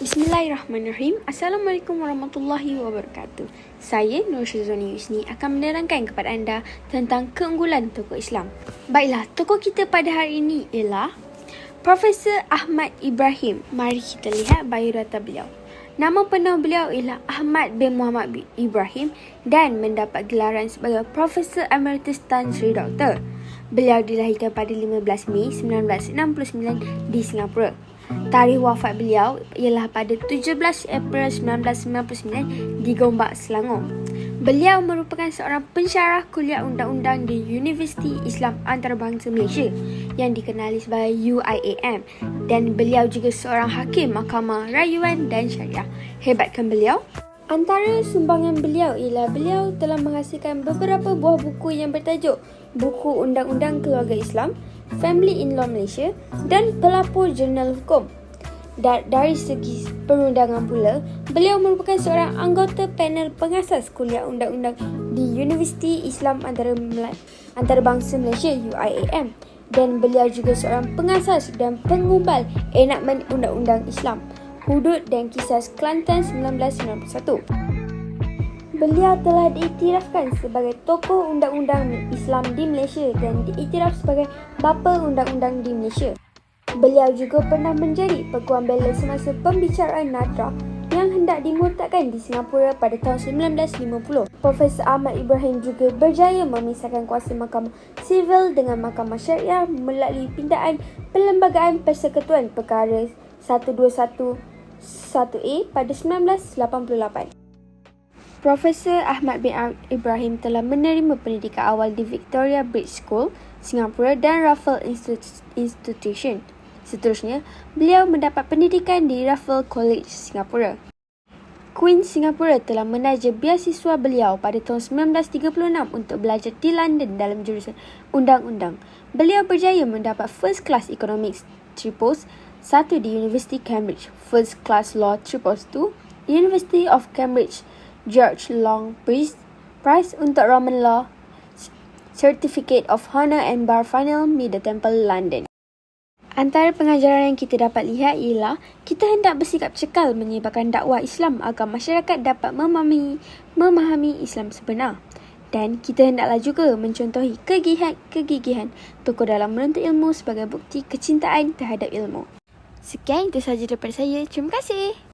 Bismillahirrahmanirrahim. Assalamualaikum warahmatullahi wabarakatuh. Saya Nur Syazwani Yusni akan menerangkan kepada anda tentang keunggulan tokoh Islam. Baiklah, tokoh kita pada hari ini ialah Profesor Ahmad Ibrahim. Mari kita lihat biodata beliau. Nama penuh beliau ialah Ahmad bin Muhammad bin Ibrahim dan mendapat gelaran sebagai Profesor Emeritus Tan Sri Dr. Beliau dilahirkan pada 15 Mei 1969 di Singapura. Tarikh wafat beliau ialah pada 17 April 1999 di Gombak, Selangor. Beliau merupakan seorang pensyarah kuliah undang-undang di Universiti Islam Antarabangsa Malaysia yang dikenali sebagai UIAM, dan beliau juga seorang hakim Mahkamah Rayuan dan Syariah. Hebatkan beliau? Antara sumbangan beliau ialah beliau telah menghasilkan beberapa buah buku yang bertajuk Buku Undang-Undang Keluarga Islam, Family in Law Malaysia dan Pelapor Jurnal Hukum. Dari segi perundangan pula, beliau merupakan seorang anggota panel pengasas kuliah undang-undang di Universiti Islam Antarabangsa Malaysia UIAM, dan beliau juga seorang pengasas dan pengubal enakmen Undang-Undang Islam, Hudud dan Kisas Kelantan 1991. Beliau telah diiktirafkan sebagai tokoh undang-undang Islam di Malaysia dan diiktiraf sebagai bapa undang-undang di Malaysia. Beliau juga pernah menjadi peguam bela semasa pembicaraan NADRA yang hendak dimurtadkan di Singapura pada tahun 1950. Profesor Ahmad Ibrahim juga berjaya memisahkan kuasa Mahkamah Sivil dengan Mahkamah Syariah melalui pindaan Perlembagaan Persekutuan Perkara 1211A pada 1988. Profesor Ahmad bin Ibrahim telah menerima pendidikan awal di Victoria Bridge School, Singapura dan Raffles Institution. Seterusnya, beliau mendapat pendidikan di Raffles College, Singapura. Queen Singapura telah menaja beasiswa beliau pada tahun 1936 untuk belajar di London dalam jurusan undang-undang. Beliau berjaya mendapat First Class Economics Tripos 1 di University Cambridge, First Class Law Tripos 2 di University of Cambridge, George Long Prize untuk Roman Law, Certificate of Honour and Bar Final Middle Temple, London. Antara pengajaran yang kita dapat lihat ialah kita hendak bersikap cekal menyebarkan dakwah Islam agar masyarakat dapat memahami Islam sebenar. Dan kita hendaklah juga mencontohi kegigihan tokoh dalam menuntut ilmu sebagai bukti kecintaan terhadap ilmu. Sekian itu sahaja daripada saya. Terima kasih.